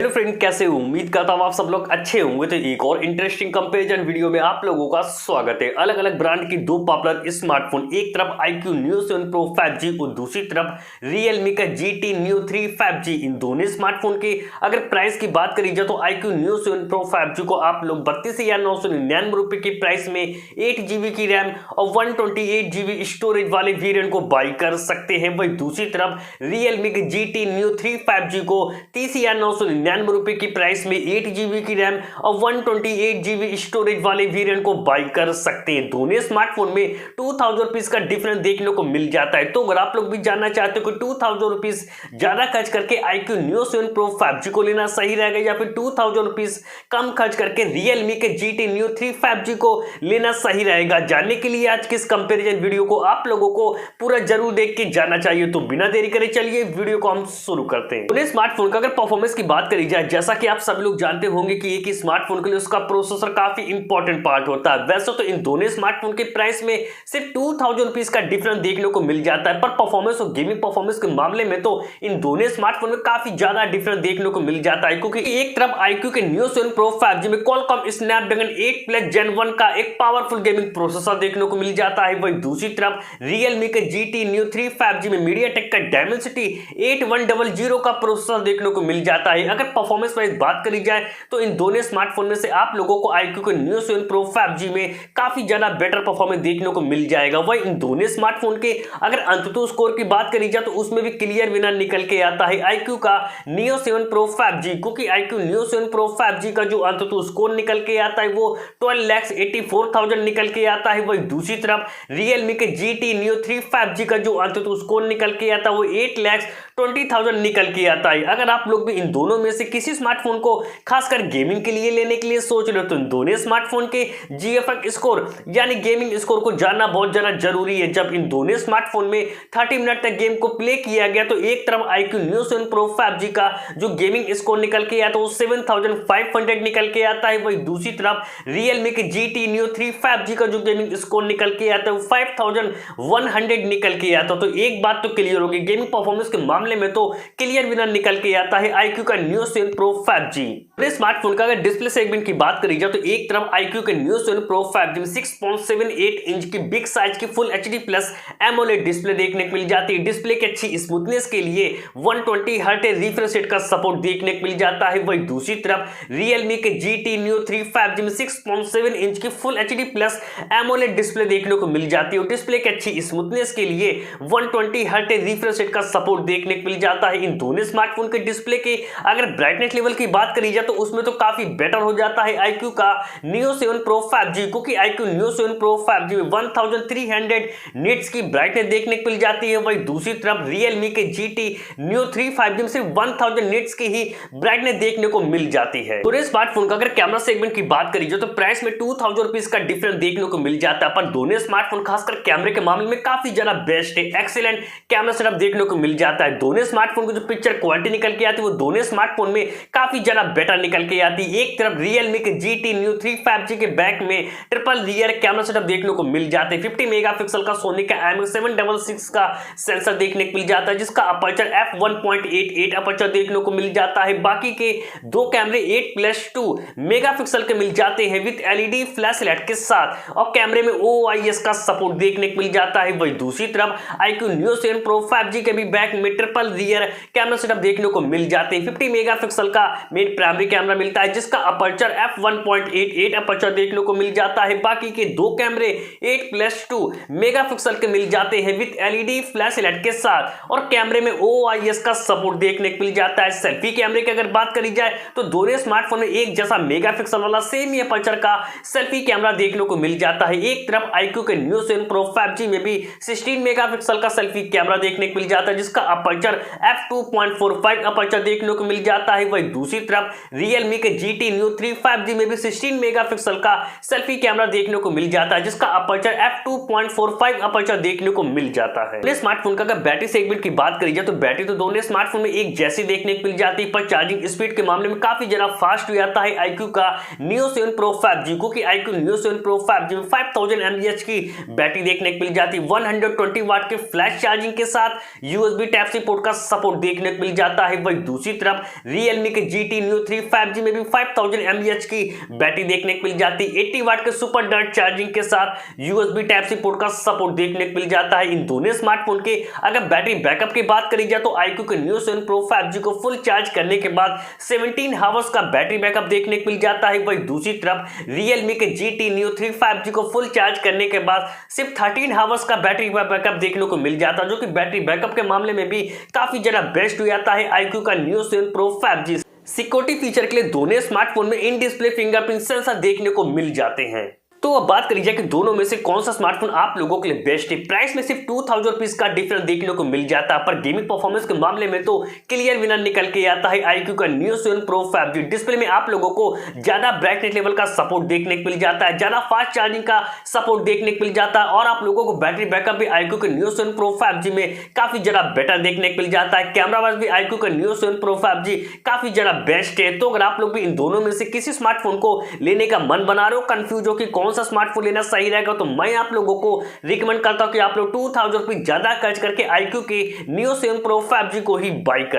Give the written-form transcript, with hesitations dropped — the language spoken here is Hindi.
हेलो फ्रेंड, कैसे हो? उम्मीद करता हूँ आप सब लोग अच्छे होंगे। तो एक और इंटरेस्टिंग कंपैरिजन वीडियो में आप लोगों का स्वागत है। अलग अलग ब्रांड की दो पॉपुलर स्मार्टफोन, एक तरफ iQOO Neo 7 Pro 5G और दूसरी तरफ Realme का GT Neo 3 5G। इन दोनों स्मार्टफोन की अगर प्राइस की बात करी जाए तो iQOO Neo 7 Pro 5G को आप लोग 32,999 रुपए की प्राइस में 8 GB की रैम और 128 GB स्टोरेज वाले वेरिएंट को बाई कर सकते हैं। वही दूसरी तरफ Realme के GT Neo 3 5G को 30,999 रुपए की प्राइस में 8 GB की रैम और 128 GB स्टोरेज वाले वेरिएंट को बाई कर सकते हैं। दोनों स्मार्टफोन में 2000 रुपीज का डिफरेंस देखने को मिल जाता है। तो अगर आप लोग भी जानना चाहते हो कि 2000 रुपीज ज्यादा खर्च करके iQOO Neo 7 Pro 5G को लेना सही रहेगा या फिर 2000 रुपीज कम खर्च करके Realme के GT Neo 3 5G को लेना सही रहेगा, जानने के लिए आज के इस कंपैरिजन वीडियो को आप लोगों को पूरा जरूर देख के जानना चाहिए। तो बिना देरी करे चलिए वीडियो को हम शुरू करते हैं। दोनों स्मार्टफोन का अगर परफॉर्मेंस की बात करी जाए, जैसा कि आप सब लोग जानते होंगे कि एक स्मार्टफोन के लिए उसका प्रोसेसर काफी इंपॉर्टेंट पार्ट होता है। वैसे तो इन दोनों स्मार्टफोन के प्राइस में सिर्फ 2000 रुपीज का डिफरेंस देखने को मिल जाता है, पर परफॉर्मेंस और गेमिंग परफॉर्मेंस के मामले में तो इन दोनों स्मार्टफोन में काफी ज्यादा डिफरेंस देखने को मिल जाता है। क्योंकि एक तरफ iQOO के Neo 7 Pro 5G में Qualcomm Snapdragon 8 Plus Gen 1 का एक पावरफुल गेमिंग प्रोसेसर देखने को मिल जाता है। वही दूसरी तरफ Realme के GT Neo 3 5G में MediaTek का Dimensity 8100 का प्रोसेसर देखने को मिल जाता है। अगर परफॉर्मेंस वाइज बात करी जाए तो इन दोनों स्मार्टफोन में से आप लोगों को iQOO के Neo 7 Pro 5G में काफी ज्यादा बेटर परफॉर्मेंस देखने को मिल जाएगा। वही इन दोनों स्मार्टफोन के अगर अंततः स्कोर की बात करी जाए तो उसमें भी क्लियर विनर निकल के आता है iQOO का Neo 7 Pro 5G, क्योंकि iQOO Neo 7 Pro 5G का जो अंततः स्कोर निकल के आता है वो 12,84,000 निकल के आता है। वही दूसरी तरफ Realme के GT Neo 3 5G का जो अंततः स्कोर निकल के आता है वो 8,20,000 निकल के आता है। अगर आप लोग भी इन दोनों में से किसी स्मार्टफोन को खासकर गेमिंग के लिए लेने के लिए सोच रहे हो तो इन दोनों स्मार्टफोन के GFX स्कोर यानी गेमिंग स्कोर को जानना बहुत ज्यादा जरूरी है। जब इन दोनों स्मार्टफोन में 30 मिनट तक गेम को प्ले किया गया तो एक तरफ iQOO Neo 7 Pro 5G का जो गेमिंग स्कोर निकल के आता है वो 7500 निकल के आता है। वही दूसरी तरफ Realme के GT Neo 3 5G का जो गेमिंग स्कोर निकल के आता है वो 5100 निकल के आता है। तो एक बात तो क्लियर होगी, गेमिंग परफॉर्मेंस के मामले में तो क्लियर विनर निकल के आता है iQOO का Neo 7 Pro 5G। स्मार्टफोन का अगर डिस्प्ले सेगमेंट की बात करी जाए तो एक तरफ iQOO के Neo 7 Pro 5G में 6.78 इंच की बिग साइज की full HD plus AMOLED display देखने को मिल जाती है। डिस्प्ले की अच्छी स्मूथनेस के लिए 120 हर्ट्ज रिफ्रेश रेट का सपोर्ट देखने को मिल जाता है। वही दूसरी तरफ Realme के GT Neo 3 5G में 6.7 इंच की full HD plus AMOLED display देखने को मिल जाती है। डिस्प्ले की अच्छी स्मूथनेस के लिए 120 हर्ट्ज रिफ्रेश रेट का सपोर्ट देखने को मिल जाता है। इन दोनों स्मार्टफोन के डिस्प्ले के अगर ब्राइटनेस लेवल की बात करी जाए तो उसमें तो काफी बेटर हो जाता है iQOO का Neo 7 Pro 5G, क्योंकि iQOO Neo 7 Pro 5G में 1300 निट्स की ब्राइटनेस देखने को मिल जाती है। वही दूसरी तरफ Realme के GT Neo 3 5G में सिर्फ 1000 निट्स की ही ब्राइटनेस देखने को मिल जाती है। तो स्मार्टफोन का अगर कैमरा सेगमेंट की बात करी जाए तो प्राइस में 2000 रुपीज का डिफरेंस देखने को मिल जाता है, पर दोनों स्मार्टफोन खासकर कैमरे के मामले में काफी ज्यादा बेस्ट है। एक्सीलेंट कैमरा सेटअप देखने को मिल जाता है। दोनों स्मार्टफोन की जो पिक्चर क्वालिटी निकल के आती है वो दोनों स्मार्टफोन में काफी ज्यादा बेटर निकल के आती है। एक तरफ Realme के GT Neo 3 5G के बैक में ट्रिपल रियर कैमरा सेटअप देखने को मिल जाता है। 50 मेगापिक्सल का सोनी का IMX766 का सेंसर देखने को मिल जाता है, जिसका अपर्चर f1.88 अपर्चर देखने को मिल जाता है। बाकी के दो कैमरे 8+2 मेगापिक्सल के मिल जाते हैं विद LED फ्लैश लाइट के साथ, और कैमरे में OIS का सपोर्ट देखने को मिल जाता है। वही दूसरी तरफ iQOO Neo 7 Pro 5G के भी बैक में ट्रिपल रियर कैमरा सेटअप देखने को मिल जाते हैं। 50 मेगापिक्सल का मेन प्राइमरी कैमरा मिलता है, जिसका अपर्चर f1.88 अपर्चर देखने को मिल जाता है। बाकी के दो कैमरे 8+2 मेगापिक्सल के मिल जाते हैं विद LED फ्लैश लाइट के साथ, और कैमरे में OIS का सपोर्ट देखने को मिल जाता है। सेल्फी कैमरे की अगर बात करी जाए तो दोनों स्मार्टफोन में एक जैसा मेगापिक्सल वाला सेम ही अपर्चर का सेल्फी कैमरा देखने को मिल जाता है। एक तरफ iQOO के Neo 7 Pro 5G में भी 16 मेगापिक्सल का सेल्फी कैमरा देखने को मिल जाता है, जिसका अपर्चर f2.45 अपर्चर देखने को मिल जाता है। वही दूसरी तरफ Realme के GT Neo 3 5G में भी 16 मेगापिक्सल का सेल्फी कैमरा देखने को मिल जाता है, जिसका अपर्चर f2.45 अपर्चर देखने को मिल जाता है। स्मार्टफोन का अगर बैटरी सेगमेंट की बात करी जाए तो बैटरी तो दोनों स्मार्टफोन में एक जैसी देखने को मिल जाती है, पर चार्जिंग स्पीड के मामले में काफी ज्यादा फास्ट हो जाता है iQOO का Neo 7 Pro 5G, क्योंकि iQOO Neo 7 Pro 5G में 5000 mAh की बैटरी देखने को मिल जाती है। 120 वाट के फ्लैश चार्जिंग के साथ USB Type-C पोर्ट का सपोर्ट देखने को मिल जाता है। वहीं दूसरी तरफ Realme के GT Neo 3 5G में भी 5000 mAh की बैटरी देखने को मिल जाती है। 80 वाट के सुपर डार्ट चार्जिंग के साथ USB Type-C पोर्ट का सपोर्ट देखने को मिल जाता है। इन दोनों स्मार्टफोन के अगर बैटरी बैकअप की बात करी जाए तो iQOO के Neo 7 Pro 5G को फुल चार्ज करने के बाद 17 आवर्स का बैटरी बैकअप देखने को मिल जाता है। वहीं दूसरी तरफ Realme के GT Neo 3 5G को फुल चार्ज करने के बाद सिर्फ 13 आवर्स का बैटरी बैकअप देखने को मिल जाता है, जो कि बैटरी बैकअप के मामले में भी काफी ज्यादा बेस्ट हो जाता है iQOO का Neo 7 Pro 5G। Security feature के लिए दोनों स्मार्टफोन में इन डिस्प्ले फिंगरप्रिंट सेंसर देखने को मिल जाते हैं। तो अब बात करी जाए कि दोनों में से कौन सा स्मार्टफोन आप लोगों के लिए बेस्ट है। प्राइस में सिर्फ 2000 रुपीज का डिफरेंस देखने को मिल जाता है, पर गेमिंग परफॉर्मेंस के मामले में तो क्लियर विनर निकल के आता है iQOO का Neo 7 Pro 5G। डिस्प्ले में आप लोगों को ज्यादा ब्राइटनेस लेवल का सपोर्ट देखने को मिल जाता है, ज्यादा फास्ट चार्जिंग का सपोर्ट देखने को मिल जाता है और आप लोगों को बैटरी बैकअप भी iQOO के Neo 7 Pro 5G में काफी ज्यादा बेटर देखने को मिल जाता है। कैमरा वाइज भी iQOO का Neo 7 Pro 5G काफी ज्यादा बेस्ट है। तो अगर आप लोग भी इन दोनों में से किसी स्मार्टफोन को लेने का मन बना रहे हो, कंफ्यूज हो कि कौन सा स्मार्टफोन लेना सही रहेगा, तो मैं आप लोगों को रिकमेंड करता हूं कि आप लोग 2000 रुपये ज्यादा खर्च करके iQOO के Neo 7 Pro 5G को ही बाय करें।